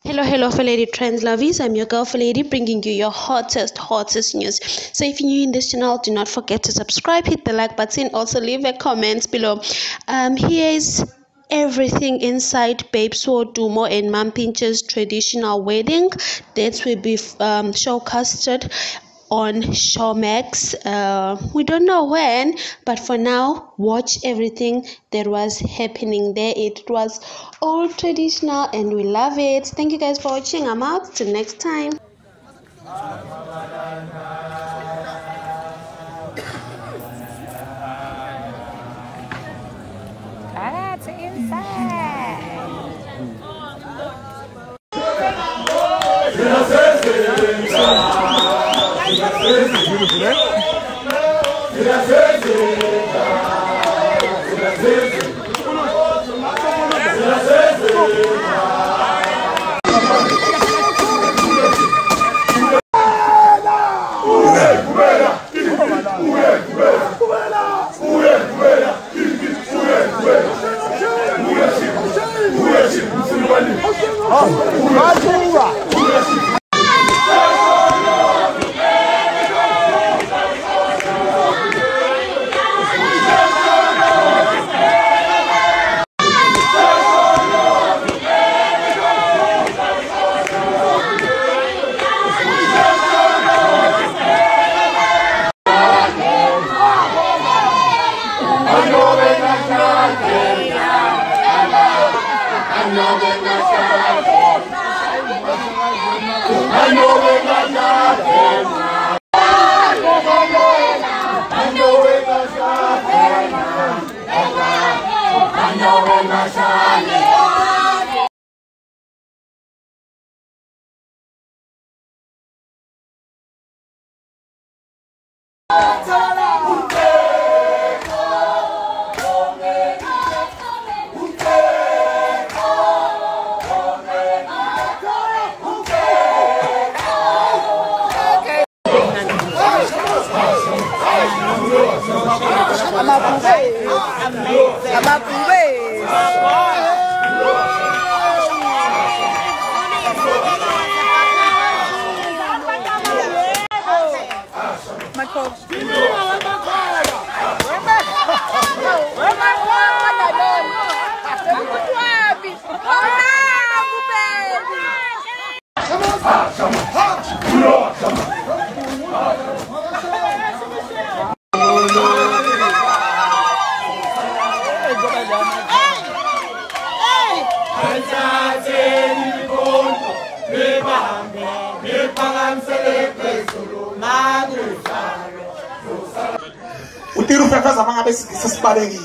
Hello, Lady Trends Lovies. I'm your girl Lady, bringing you your hottest news. So if you're new in this channel, do not forget to subscribe, hit the like button, also leave a comment below. Here is everything inside Babe Swodumo and Mom Pinch's traditional wedding. Dates will be showcasted on Showmax. We don't know when, but for now, watch everything that was happening there. It was all traditional and we love it. Thank you guys for watching. I'm out. Till next time. That's inside. Utiru fefeza mga besi sespadegi.